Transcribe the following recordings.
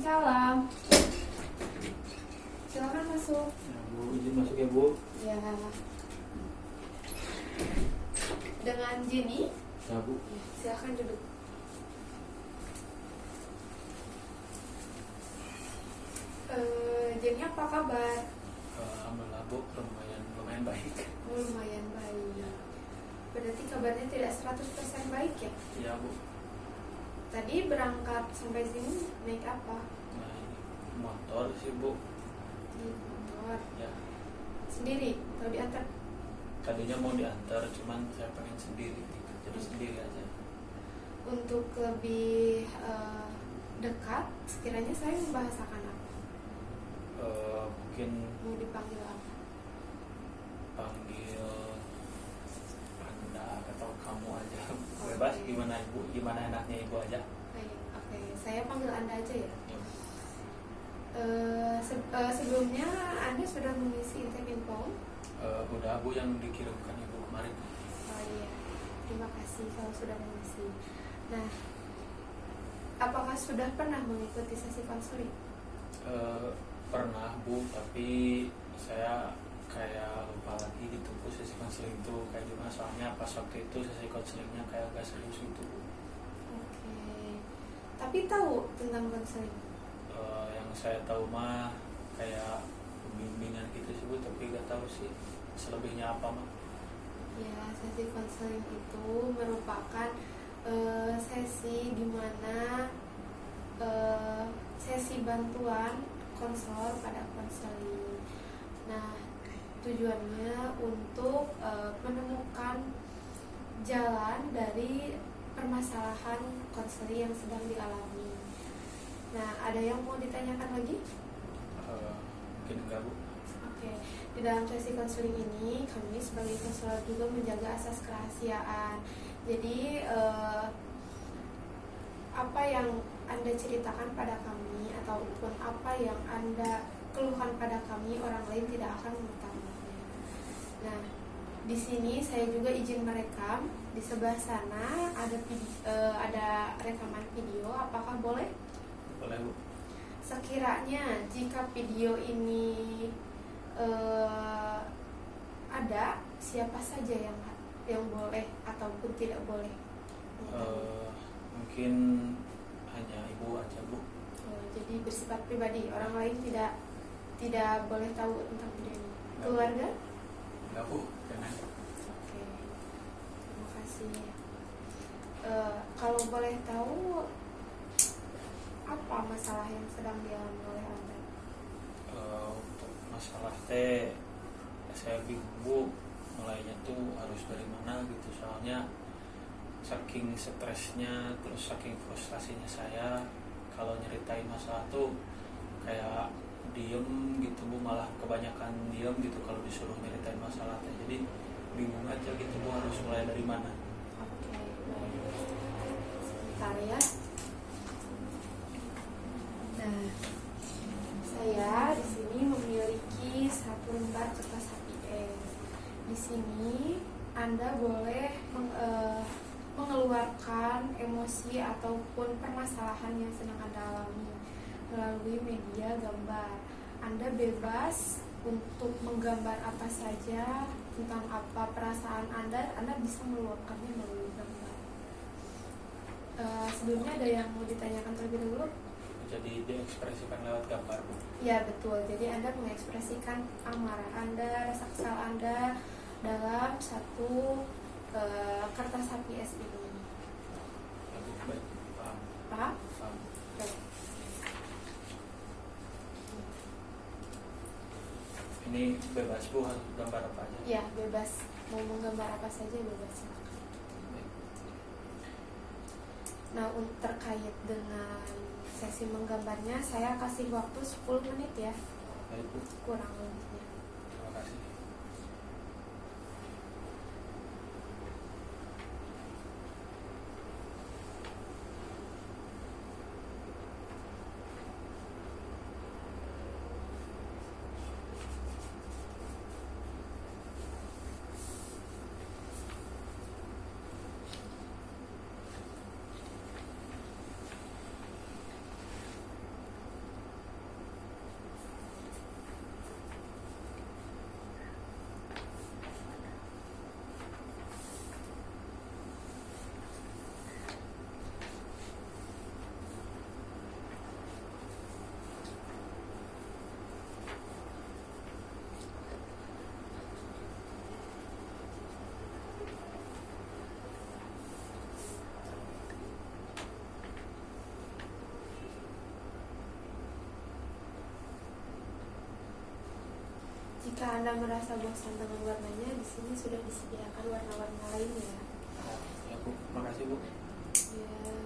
Waalaikumsalam. Silakan masuk. Ya, Bu, izin masuk ya, Bu. Ya. Dengan Jenny. Ya, Bu. Silakan duduk. Jenny, apa kabar? Alhamdulillah, Bu, lumayan baik. Oh, lumayan baik. Berarti kabarnya tidak 100% baik ya? Iya, Bu. Tadi berangkat sampai sini naik apa? Nah, ini motor sih, Bu. Di motor. Ya, Sendiri atau diantar? tadinya mau diantar, cuman saya pengen sendiri gitu. Jadi sendiri aja. Untuk lebih dekat, sekiranya saya membahasakan apa? Mungkin Mau dipanggil apa? panggil Anda atau kamu aja. Bebas, gimana Ibu? Gimana enaknya Ibu aja? Oke, saya panggil Anda aja ya. Ya. Sebelumnya Anda sudah mengisi Interminfo? Udah, Bu, yang dikirimkan Ibu kemarin. Oh iya, terima kasih kalau sudah mengisi. Nah, apakah sudah pernah mengikuti sesi konseling? Pernah, Bu, tapi saya kayak lupa lagi gitu, Bu, sesi konseling itu kayak gimana. Soalnya pas waktu itu sesi konselingnya kayak agak serius gitu, Bu. Oke, tapi tahu tentang konseling? Yang saya tahu mah kayak pembimbingan gitu sih, Bu, tapi gak tahu sih selebihnya apa mah. Ya, sesi konseling itu merupakan sesi di mana sesi bantuan konselor pada konseling. Nah, tujuannya untuk menemukan jalan dari permasalahan konseling yang sedang dialami. Nah, ada yang mau ditanyakan lagi? Mungkin enggak, Bu. Oke, di dalam sesi konseling ini kami sebagai konselor juga menjaga asas kerahasiaan. Jadi apa yang Anda ceritakan pada kami ataupun apa yang Anda keluhkan pada kami, orang lain tidak akan mengetahuinya. Nah, di sini saya juga izin merekam. Di sebelah sana ada rekaman video. Apakah boleh? Boleh, Bu. Sekiranya jika video ini ada, siapa saja yang boleh ataupun tidak boleh? Mungkin hanya Ibu aja, Bu. Jadi bersifat pribadi, orang lain tidak boleh tahu tentang video ini. Keluarga? Enggak, Bu, jangan. Oke, terima kasih. Kalau boleh tahu, apa masalah yang sedang dialami oleh Anda? Untuk masalah teh saya bingung, Bu, mulainya tuh harus dari mana gitu. Soalnya saking stresnya, terus saking frustasinya saya kalau nyeritain masalah tuh kayak diem gitu, Bu, malah kebanyakan diem gitu kalau disuruh nyeritain masalah teh. Jadi bingung aja gitu, Bu, harus mulai dari mana. Oke, baik. Sebentar ya. Nah, saya di sini memiliki satu lembar kertas HPS. Di sini Anda boleh mengeluarkan emosi ataupun permasalahan yang sedang Anda alami melalui media gambar. Anda bebas untuk menggambar apa saja tentang apa perasaan Anda bisa meluapkannya melalui gambar. Sebelumnya ada yang mau ditanyakan terlebih dahulu? Jadi diekspresikan lewat gambar, Bu. Ya, betul. Jadi Anda mengekspresikan amarah Anda, rasa kesal Anda dalam satu kertas HPS ini. Baik, paham. Paham? Paham. Baik. Ini bebas, Bu, harus gambar apa aja? Ya, bebas. Mau menggambar apa saja bebas. Baik. Nah, terkait dengan sesi menggambarnya, saya kasih waktu 10 menit ya, Baik, Bu. kurang lebihnya. Terima kasih. jika Anda merasa bosan dengan warnanya, di sini sudah disediakan warna-warna lain ya. Ya Bu, makasih Bu. Ya.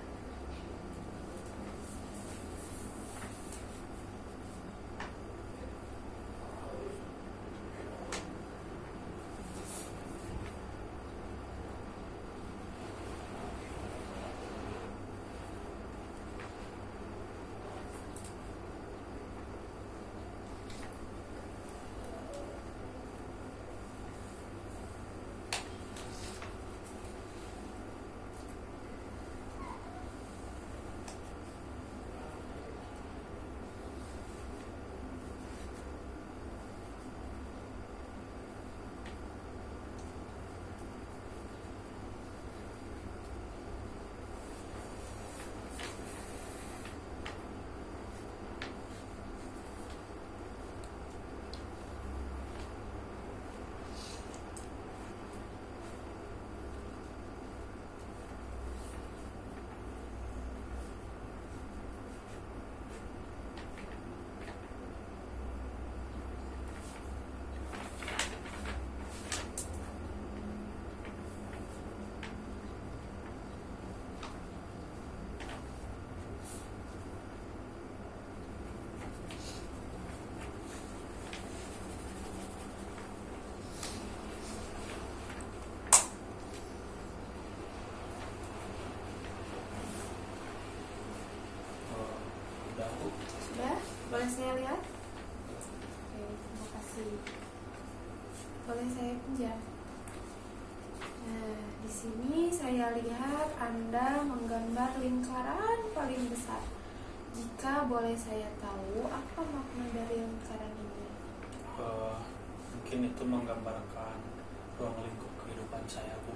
Udah Bu. Sudah? Boleh saya lihat? Oke, terima kasih. Boleh saya pinjam? Nah, di sini saya lihat Anda menggambar lingkaran paling besar. Jika boleh saya tahu, apa makna dari lingkaran ini? Mungkin itu menggambarkan ruang lingkup kehidupan saya Bu.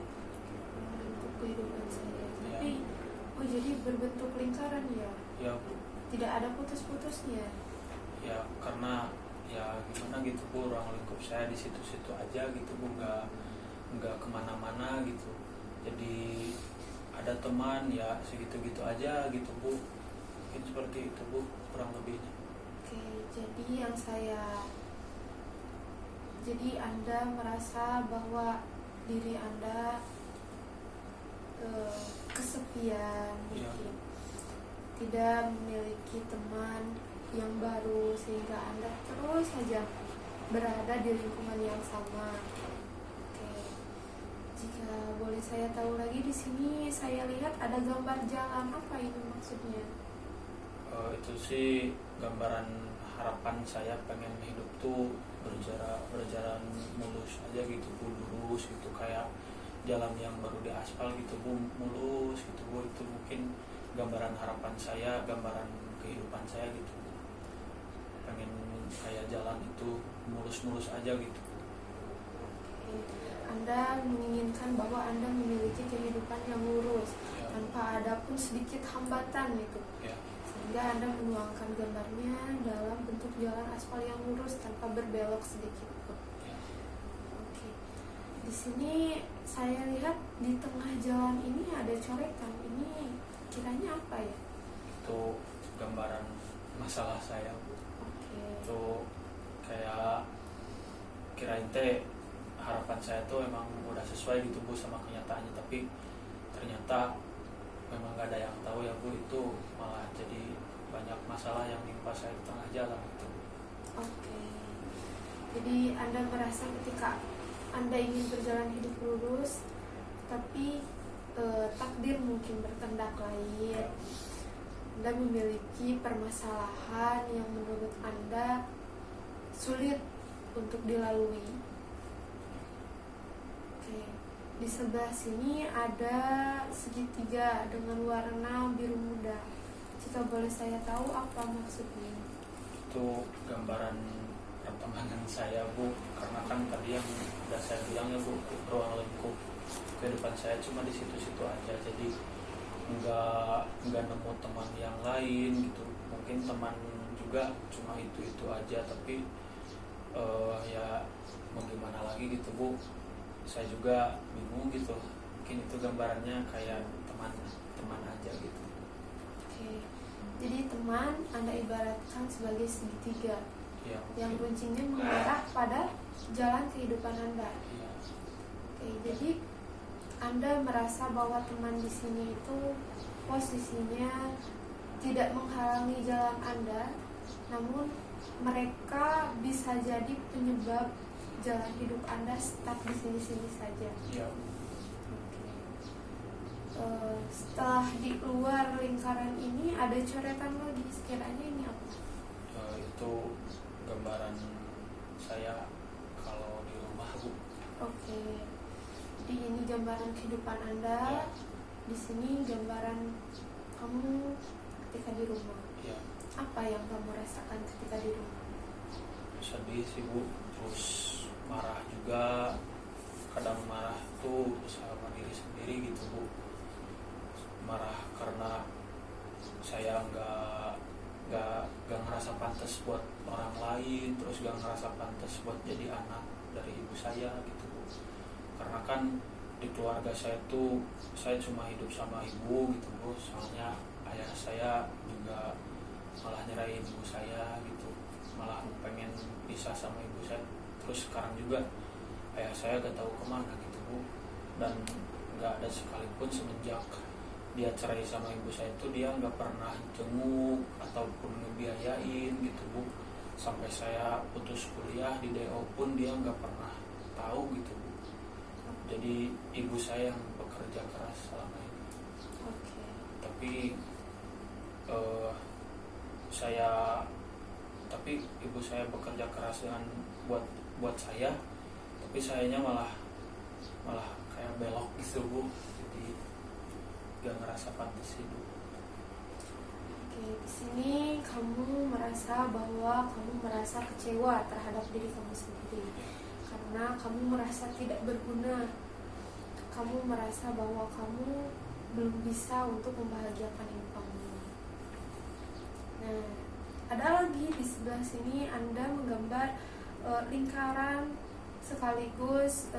Bentuk kehidupan saya. Ya. Tapi, oh jadi berbentuk lingkaran ya? Ya Bu. Tidak ada putus-putusnya? Ya karena ya gimana gitu Bu, ruang lingkup saya di situ-situ aja gitu Bu, nggak kemana-mana gitu. Jadi ada teman ya segitu-gitu aja gitu Bu. Mungkin seperti itu Bu kurang lebihnya. Oke, jadi Anda merasa bahwa diri Anda kesepian Iya. mungkin, tidak memiliki teman yang baru sehingga Anda terus saja berada di lingkungan yang sama. Oke, jika boleh saya tahu lagi, di sini saya lihat ada gambar jalan, apa itu maksudnya? Itu sih gambaran harapan saya, pengen hidup tuh berjalan mulus aja gitu Bu, lurus gitu, kayak jalan yang baru diaspal gitu Bu, mulus gitu Bu. Itu mungkin gambaran harapan saya, gambaran kehidupan saya gitu Bu. Pengen kayak jalan itu mulus-mulus aja gitu Bu. Oke, Anda menginginkan bahwa Anda memiliki kehidupan yang lurus Ya. tanpa ada pun sedikit hambatan itu, Ya. sehingga Anda menuangkan gambarnya dalam bentuk jalan aspal yang lurus tanpa berbelok sedikit pun. Ya. Oke, di sini saya lihat di tengah jalan ini ada coretan. Ini kiranya apa ya? Itu gambaran masalah saya Bu. Oke. Itu kayak kirain teh harapan saya tuh emang udah sesuai gitu Bu sama kenyataannya, tapi ternyata memang gak ada yang tahu ya Bu, itu malah jadi banyak masalah yang menimpa saya di tengah jalan gitu. Oke. Jadi Anda merasa ketika Anda ingin berjalan hidup lurus, tapi takdir mungkin berkendak lain. Anda memiliki permasalahan yang menurut Anda sulit untuk dilalui. Oke. Di sebelah sini ada segitiga dengan warna biru muda. Jika boleh saya tahu, apa maksudnya? Itu gambaran pertemanan saya Bu, karena kan tadi yang udah saya bilang ya Bu, ruang lingkup kehidupan saya cuma di situ-situ aja, jadi nggak nemu teman yang lain gitu. Mungkin teman juga cuma itu aja, tapi ya mau gimana lagi gitu Bu, saya juga bingung gitu. Mungkin itu gambarannya kayak teman aja gitu. Oke. Jadi teman Anda ibaratkan sebagai segitiga. Ya, yang mungkin. runcingnya mengarah pada jalan kehidupan Anda. Ya, Oke, jadi Anda merasa bahwa teman di sini itu posisinya tidak menghalangi jalan Anda, namun mereka bisa jadi penyebab jalan hidup Anda stuck di sini-sini saja. ya. Oke. Setelah di luar lingkaran ini ada coretan lagi, sekiranya ini apa? Itu gambaran saya kalau di rumah, Bu. Oke. Jadi ini gambaran kehidupan Anda. Ya. Di sini gambaran kamu ketika di rumah. Ya, Apa yang kamu rasakan ketika di rumah? sedih sih, Bu. Terus marah juga. Kadang marah tuh sama diri sendiri gitu, Bu. Marah karena saya nggak ngerasa pantas buat orang lain, terus nggak ngerasa pantas buat jadi anak dari ibu saya gitu, Bu. Karena kan di keluarga saya tuh saya cuma hidup sama ibu gitu, Bu. Soalnya ayah saya juga malah nyerahin ibu saya gitu, malah pengen pisah sama ibu saya. Terus sekarang juga ayah saya gak tahu kemana gitu, Bu. Dan gak ada sekalipun semenjak dia cerai sama ibu saya itu dia gak pernah jenguk ataupun ngebiayain gitu, Bu. Sampai saya putus kuliah di DO pun dia gak pernah tahu gitu, Bu. Jadi ibu saya yang bekerja keras selama ini. Oke. Tapi ibu saya bekerja keras dengan buat saya, tapi sayanya malah kayak belok gitu, Bu. Jadi gak ngerasa pantas hidup. Oke, di sini kamu merasa bahwa kamu merasa kecewa terhadap diri kamu sendiri karena kamu merasa tidak berguna. Kamu merasa bahwa kamu belum bisa untuk membahagiakan ibu kamu. Nah, ada lagi di sebelah sini Anda menggambar lingkaran sekaligus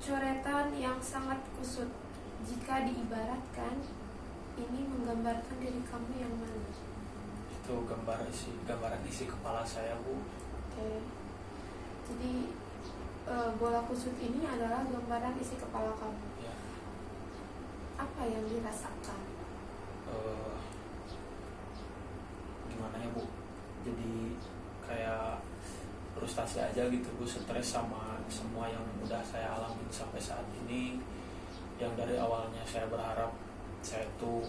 coretan yang sangat kusut. Jika diibaratkan, ini menggambarkan diri kamu yang mana? Itu gambaran isi kepala saya, Bu. Oke. Jadi bola kusut ini adalah gambaran isi kepala kamu. Ya. Apa yang dirasakan? Gimana ya, Bu? Jadi kayak frustasi aja gitu, Bu. Stres sama semua yang udah saya alami sampai saat ini. Yang dari awalnya saya berharap saya tuh,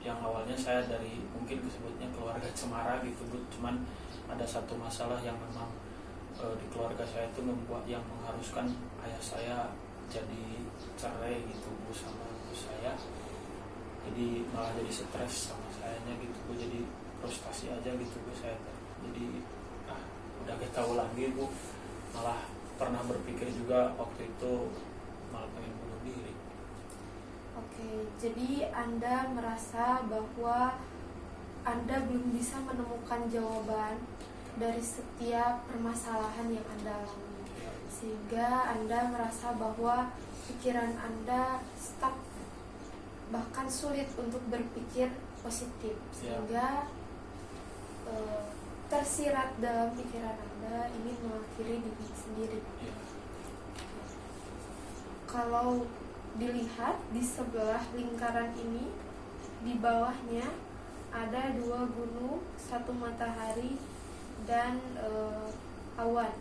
yang awalnya saya dari mungkin disebutnya keluarga cemara gitu, Bu. Cuman ada satu masalah yang memang di keluarga saya itu yang mengharuskan ayah saya jadi cerai gitu, Bu, sama ibu saya. Jadi malah jadi stres sama sayanya gitu, Bu. Jadi frustasi aja gitu, Bu, saya. Jadi udah gak tahu lagi, Bu. Malah pernah berpikir juga waktu itu malah pengen bunuh diri. Oke, jadi Anda merasa bahwa Anda belum bisa menemukan jawaban dari setiap permasalahan yang Anda alami, sehingga Anda merasa bahwa pikiran Anda stuck, bahkan sulit untuk berpikir positif, sehingga tersirat dalam pikiran Anda ingin mengakhiri diri sendiri. Kalau dilihat di sebelah lingkaran ini, di bawahnya ada 2 gunung, 1 matahari, dan awan.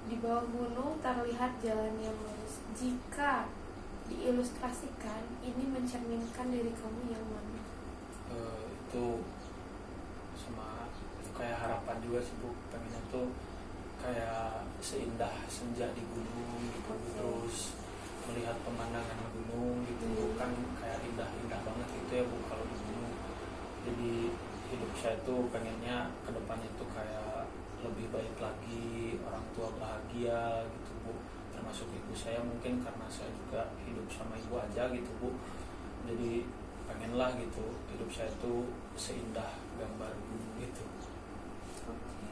Di bawah gunung terlihat jalan yang lurus. Jika diilustrasikan, ini mencerminkan diri kamu yang mana? Itu sama kayak harapan juga sih, Bu. Pengennya tuh kayak seindah senja di gunung gitu, terus melihat pemandangan gunung gitu, kan kayak indah banget gitu ya, Bu, kalau di gunung. Jadi hidup saya tuh pengennya kedepannya tuh kayak lebih baik lagi, orang tua bahagia gitu, Bu. Termasuk ibu saya, mungkin karena saya juga hidup sama ibu aja gitu, Bu. Jadi pengenlah gitu hidup saya tuh seindah gambar gunung gitu. Oke.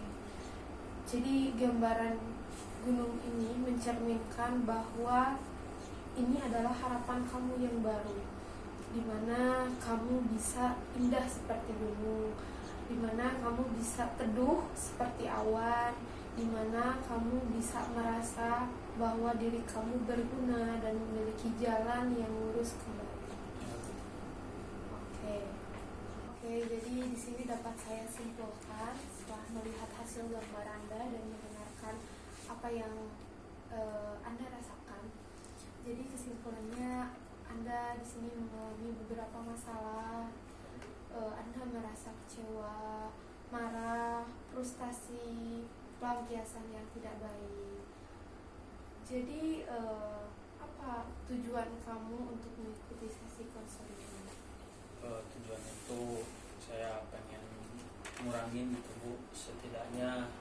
Jadi gambaran gunung ini mencerminkan bahwa ini adalah harapan kamu yang baru, di mana kamu bisa indah seperti gunung, dimana kamu bisa teduh seperti awan, dimana kamu bisa merasa bahwa diri kamu berguna dan memiliki jalan yang lurus kembali. Oke, jadi di sini dapat saya simpulkan setelah melihat hasil gambar Anda dan mendengarkan apa yang Anda rasakan. Jadi kesimpulannya, Anda di sini mengalami beberapa masalah. Anda merasa kecewa, marah, frustasi, pelampiasan yang tidak baik. Jadi apa tujuan kamu untuk mengikuti sesi konseling ini? Tujuannya itu saya pengen ngurangin gitu Bu, setidaknya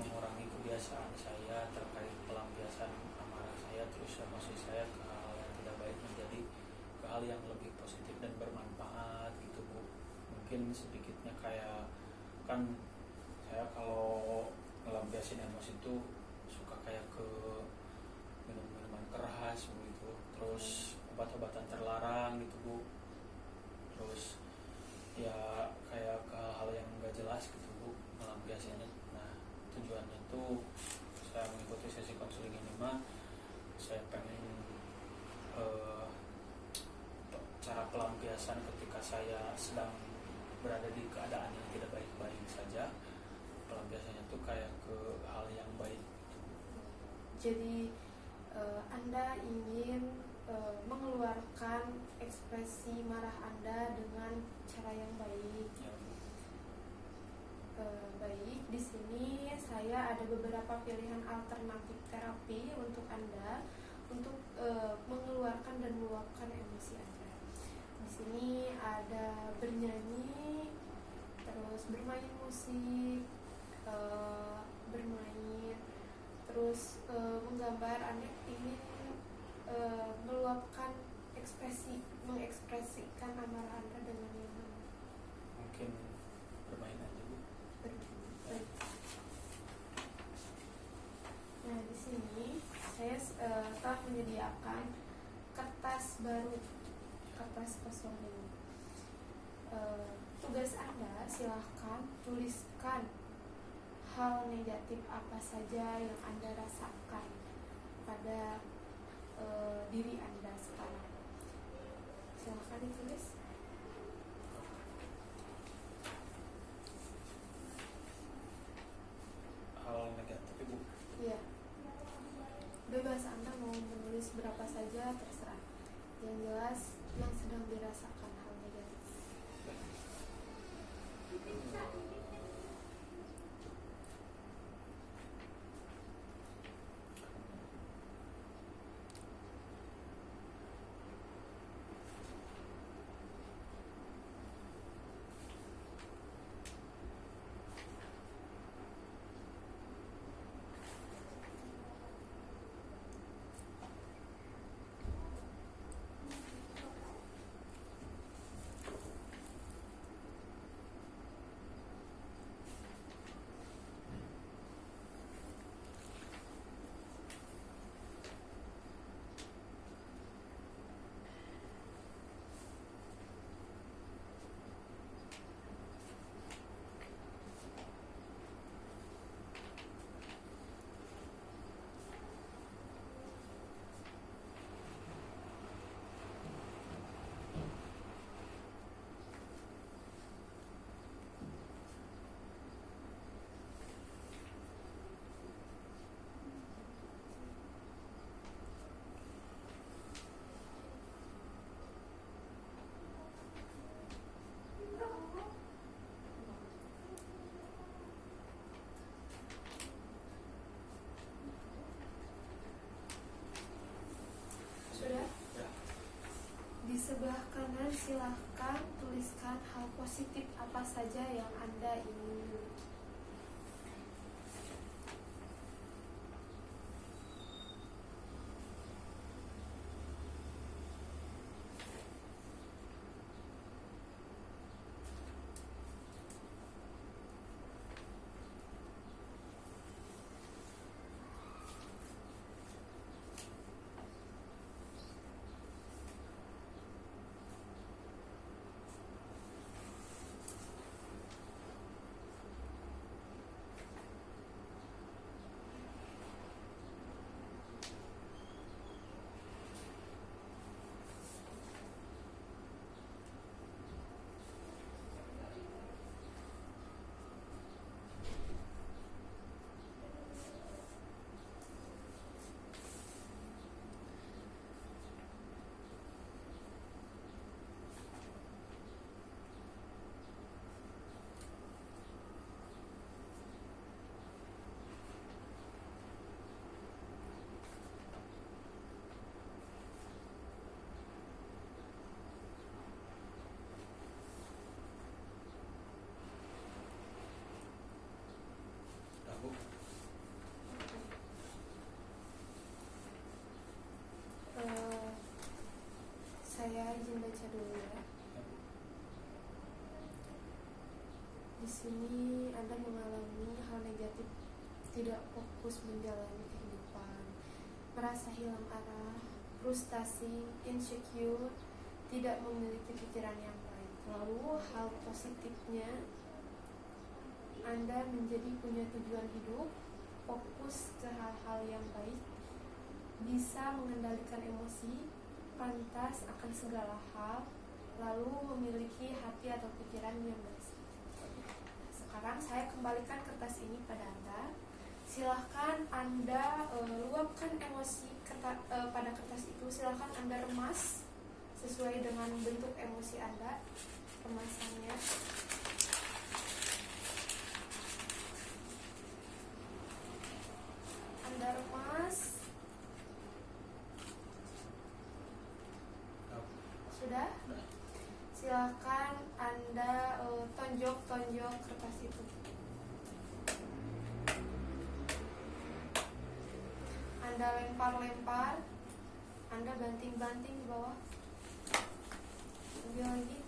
mengurangi kebiasaan saya terkait pelampiasan amarah saya, terus emosi saya ke hal yang tidak baik menjadi ke hal yang lebih positif dan bermanfaat gitu Bu. Mungkin sedikitnya kayak, kan saya kalau ngelampiasin emosi itu suka kayak ke minum-minuman keras begitu, terus obat-obatan terlarang gitu Bu, terus ya kayak ke hal-hal yang nggak jelas gitu Bu melampiasinya. Nah, tujuannya tuh saya mengikuti sesi konseling ini mah saya pengen cara pelampiasan ketika saya sedang berada di keadaan yang tidak baik-baik saja, pelampiasannya tuh kayak ke hal yang baik gitu. Jadi Anda ingin mengeluarkan ekspresi marah Anda dengan cara yang baik. Ya, Baik, di sini saya ada beberapa pilihan alternatif terapi untuk Anda untuk mengeluarkan dan meluapkan emosi Anda. Di sini ada bernyanyi, terus bermain musik, bermain, terus menggambar. Anda ingin meluapkan mengekspresikan amarah Anda dengan yang mana? mungkin bermain aja Bu. Baik. Nah, di sini saya telah menyediakan kertas baru, kertas kosong ini. Tugas Anda, silahkan tuliskan hal negatif apa saja yang Anda rasakan pada diri Anda sekarang. Silahkan ditulis. Hal negatif Bu. Iya, bebas Anda mau menulis berapa saja, terserah. Yang jelas yang sedang dirasakan hal negatif. Sudah? Ya. Di sebelah kanan silahkan tuliskan hal positif apa saja yang Anda ingin miliki. baca dulu ya. Di sini Anda mengalami hal negatif, tidak fokus menjalani kehidupan, merasa hilang arah, frustasi, insecure, tidak memiliki pikiran yang baik. Lalu hal positifnya, Anda menjadi punya tujuan hidup, fokus ke hal-hal yang baik, bisa mengendalikan emosi, pantas akan segala hal, lalu memiliki hati atau pikiran yang bersih. Sekarang saya kembalikan kertas ini pada Anda. Silahkan Anda luapkan emosi pada kertas itu. Silahkan Anda remas sesuai dengan bentuk emosi Anda, remasannya. Anda remas. Sudah? Silakan Anda tonjok-tonjok kertas itu. Anda lempar-lempar. Anda banting-banting di bawah. Ambil lagi.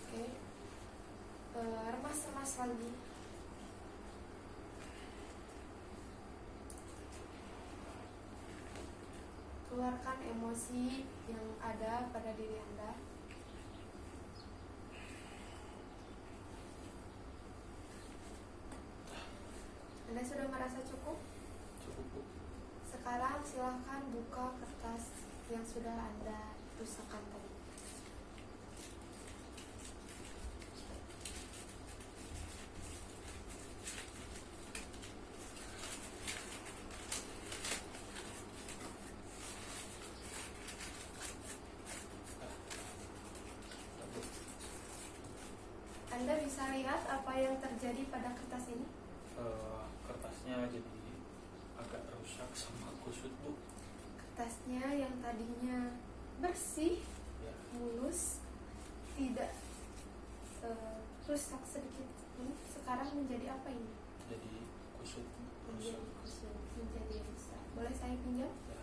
Oke. Remas-remas lagi. Keluarkan emosi yang ada pada diri Anda. Anda sudah merasa cukup? Cukup. Sekarang silahkan buka kertas yang sudah Anda rusakkan tadi. Anda bisa lihat apa yang terjadi pada kertas ini? Kertasnya jadi agak rusak sama kusut, Bu. Kertasnya yang tadinya bersih, Ya. mulus, tidak rusak sedikit pun, sekarang menjadi apa ini? Jadi kusut, Menjadi rusak. kusut, menjadi rusak. Boleh saya pinjam? Ya.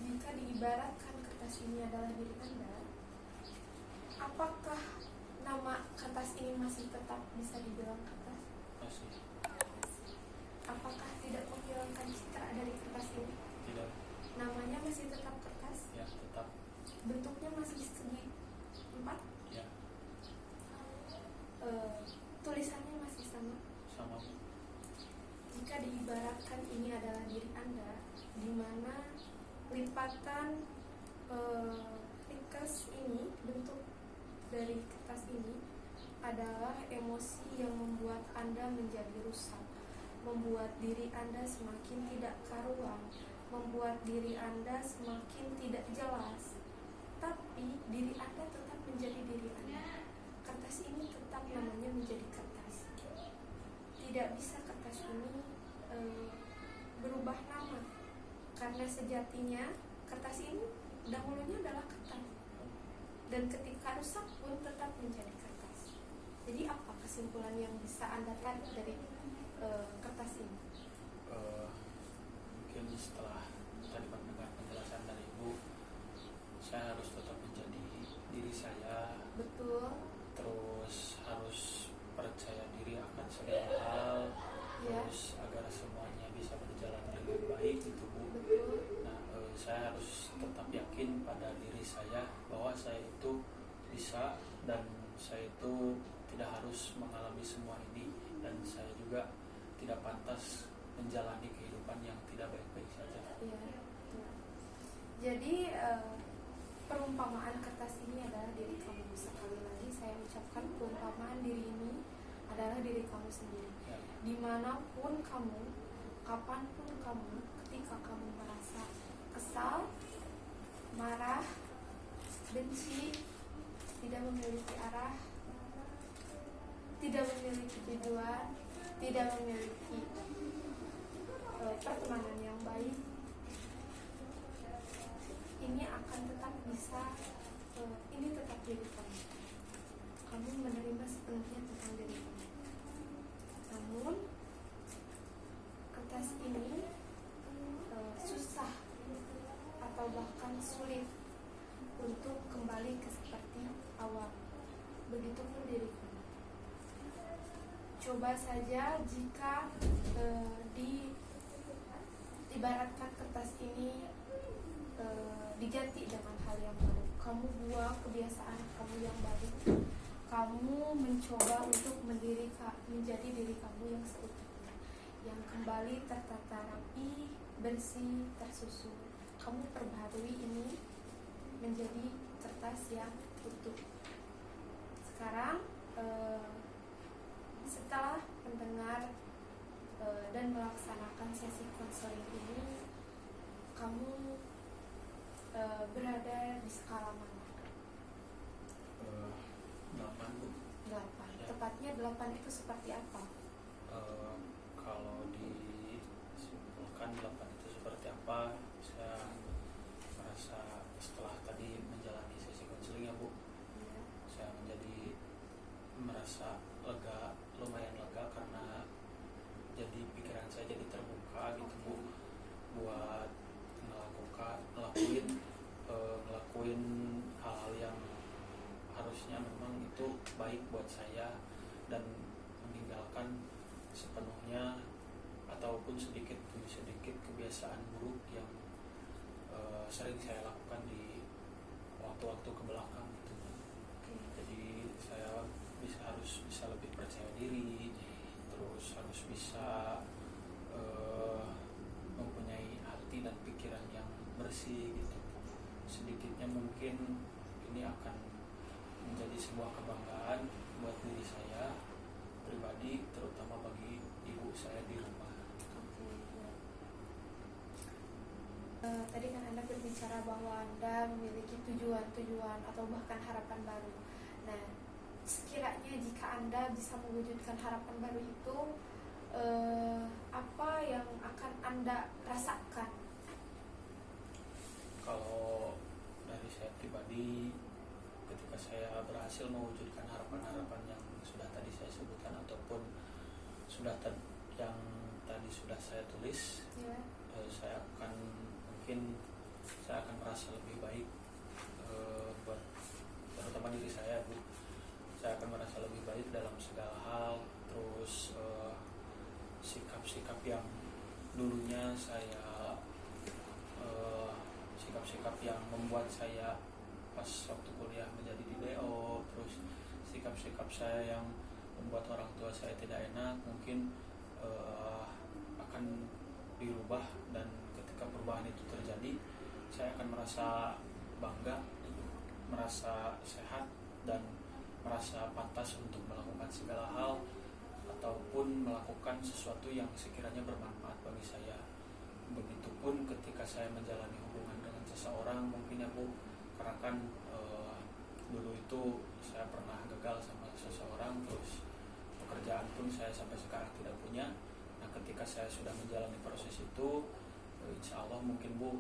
Jika diibaratkan kertas ini adalah diri Anda, apakah nama kertas ini masih tetap bisa dibilang kertas? Masih Apakah tidak menghilangkan citra dari kertas ini? tidak. Namanya masih tetap kertas? Ya, tetap. Bentuknya masih segi 4? Ya, Tulisannya masih sama? sama, Bu. Jika diibaratkan ini adalah diri Anda, di mana lipatan ringkas ini, bentuk dari kertas ini adalah emosi yang membuat Anda menjadi rusak, membuat diri Anda semakin tidak karuan, membuat diri Anda semakin tidak jelas. Tapi diri Anda tetap menjadi diri Anda. Kertas ini tetap namanya menjadi kertas. Tidak bisa kertas ini berubah nama, karena sejatinya kertas ini dahulunya adalah kertas, dan ketika rusak pun tetap menjadi kertas. Jadi apa kesimpulan yang bisa Anda tarik dari kertas ini? Mungkin setelah tadi mendengar penjelasan dari Ibu, saya harus tetap menjadi diri saya. Betul. Terus harus percaya diri akan segala hal. Ya. Terus agar semuanya bisa berjalan dengan baik, gitu, Bu. Betul. Nah, saya harus tetap yakin pada diri saya bahwa saya itu bisa, dan saya itu tidak harus mengalami semua ini, dan saya juga tidak pantas menjalani kehidupan yang tidak baik-baik saja. Iya. Jadi perumpamaan kertas ini adalah diri kamu. Sekali lagi saya ucapkan, perumpamaan diri ini adalah diri kamu sendiri. Ya. Dimanapun kamu, kapanpun kamu, ketika kamu merasa kesal, marah, benci, tidak memiliki arah, tidak memiliki tujuan, tidak memiliki pertemanan yang baik, ini akan tetap bisa, ini tetap diri kamu. Kamu menerima sepenuhnya tentang diri kamu. Namun untukmu diriku. Coba saja jika ibaratkan kertas ini diganti dengan hal yang baru. Kamu buang kebiasaan kamu yang baru. Kamu mencoba untuk menjadi diri kamu yang seutuhnya, yang kembali tertata rapi, bersih, tersusun. Kamu perbaharui ini menjadi kertas yang utuh. Sekarang setelah mendengar dan melaksanakan sesi konseling ini, kamu berada di skala mana? 8 Bu. 8. Ya. Tepatnya 8 itu seperti apa? Kalau disimpulkan 8 itu seperti apa, saya merasa setelah tadi menjalani sesi konseling ya Bu, Ya. saya merasa lega, lumayan lega, karena jadi pikiran saya jadi terbuka gitu Bu, buat ngelakuin hal-hal yang harusnya memang itu baik buat saya, dan meninggalkan sepenuhnya ataupun sedikit demi sedikit kebiasaan buruk yang sering saya lakukan di waktu-waktu kebelakang gitu. Jadi saya harus bisa lebih percaya diri, terus harus bisa mempunyai hati dan pikiran yang bersih gitu. Sedikitnya mungkin ini akan menjadi sebuah kebanggaan buat diri saya pribadi, terutama bagi ibu saya di rumah. Tadi kan Anda berbicara bahwa Anda memiliki tujuan-tujuan atau bahkan harapan baru. Nah, sekiranya jika Anda bisa mewujudkan harapan baru itu, apa yang akan Anda rasakan? Kalau dari saya pribadi, ketika saya berhasil mewujudkan harapan-harapan yang sudah tadi saya sebutkan ataupun yang tadi sudah saya tulis, Ya. saya akan merasa lebih baik, buat terutama diri saya Bu. Saya akan merasa lebih baik dalam segala hal. Terus sikap-sikap yang dulunya saya sikap-sikap yang membuat saya pas waktu kuliah menjadi di DO, terus sikap-sikap saya yang membuat orang tua saya tidak enak, mungkin akan dirubah, dan ketika perubahan itu terjadi, saya akan merasa bangga, merasa sehat, dan merasa pantas untuk melakukan segala hal ataupun melakukan sesuatu yang sekiranya bermanfaat bagi saya. Begitupun ketika saya menjalani hubungan dengan seseorang, mungkin ya Bu, karena kan dulu itu saya pernah gagal sama seseorang, terus pekerjaan pun saya sampai sekarang tidak punya. Nah, ketika saya sudah menjalani proses itu, insya Allah mungkin Bu,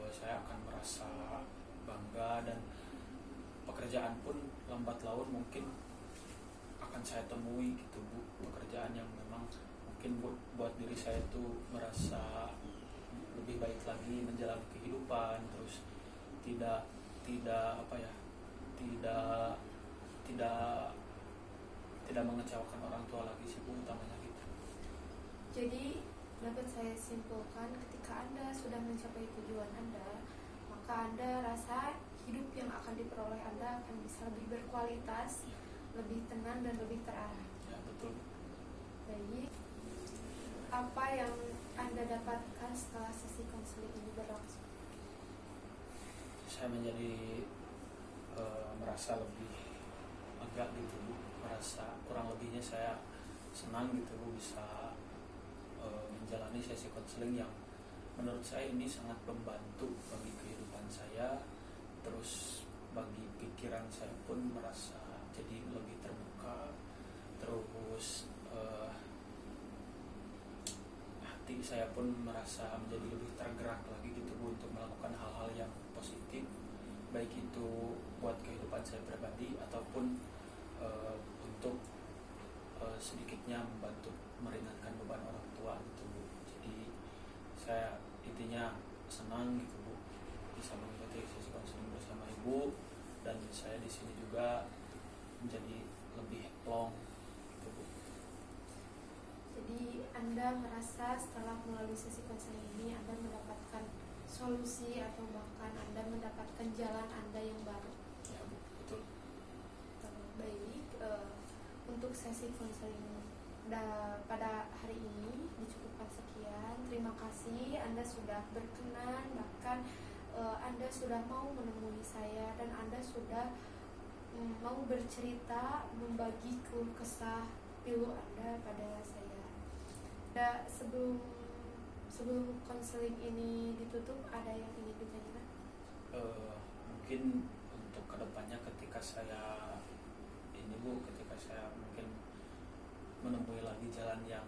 saya akan merasa bangga, dan pekerjaan pun lambat laun mungkin akan saya temui gitu Bu, pekerjaan yang memang mungkin buat diri saya itu merasa lebih baik lagi menjalani kehidupan, terus tidak mengecewakan orang tua lagi sih Bu, utamanya gitu. Jadi dapat saya simpulkan, ketika Anda sudah mencapai tujuan Anda, maka Anda rasa hidup yang akan diperoleh Anda akan bisa lebih berkualitas, Ya. lebih tenang dan lebih terarah. Ya, betul. Baik, apa yang Anda dapatkan setelah sesi konseling ini berlangsung? Saya menjadi merasa lebih lega gitu Bu, merasa kurang lebihnya saya senang gitu Bu, bisa menjalani sesi konseling yang menurut saya ini sangat membantu bagi kehidupan saya. Terus bagi pikiran saya pun merasa jadi lebih terbuka. Terus hati saya pun merasa menjadi lebih tergerak lagi gitu Bu, untuk melakukan hal-hal yang positif, baik itu buat kehidupan saya pribadi ataupun untuk sedikitnya membantu meringankan beban orang tua gitu Bu. Jadi saya intinya senang gitu Bu, bisa mengikuti sesi konseling bersama Ibu, dan saya di sini juga menjadi Anda merasa setelah melalui sesi konseling ini Anda mendapatkan solusi atau bahkan Anda mendapatkan jalan Anda yang baru. Ya, betul. Baik, untuk sesi konseling pada hari ini dicukupkan sekian. Terima kasih Anda sudah berkenan, bahkan Anda sudah mau menemui saya dan Anda sudah mau bercerita, membagi keluh kesah pilu Anda pada saya. Dan sebelum konseling ini ditutup, ada yang ingin ditanyakan? Mungkin untuk kedepannya ketika saya mungkin menemui lagi jalan yang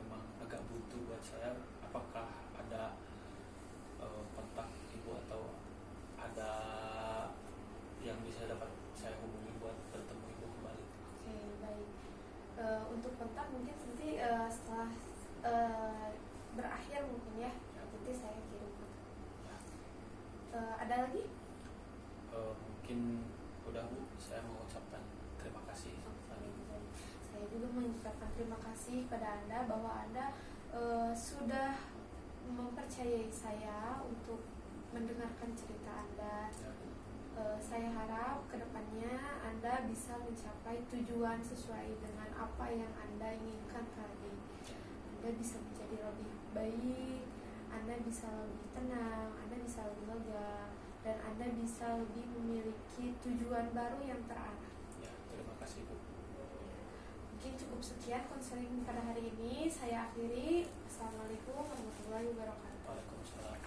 memang agak buntu buat saya, apakah ada kontak ibu atau ada yang bisa dapat saya hubungi buat bertemu ibu kembali? Oke, baik. Untuk kontak mungkin nanti setelah berakhir mungkin ya, nanti saya kirim kontak. Ada lagi? Mungkin udah Bu, saya mengucapkan terima kasih. Saya juga mengucapkan terima kasih pada Anda bahwa Anda sudah mempercayai saya untuk mendengarkan cerita Anda. Saya harap kedepannya Anda bisa mencapai tujuan sesuai dengan apa yang Anda inginkan tadi. Anda bisa menjadi lebih baik, Anda bisa lebih tenang, Anda bisa lebih lega, dan Anda bisa lebih memiliki tujuan baru yang terarah. Ya, terima kasih Bu. Mungkin cukup sekian konseling pada hari ini. Saya akhiri. Assalamualaikum warahmatullahi wabarakatuh. Waalaikumsalam.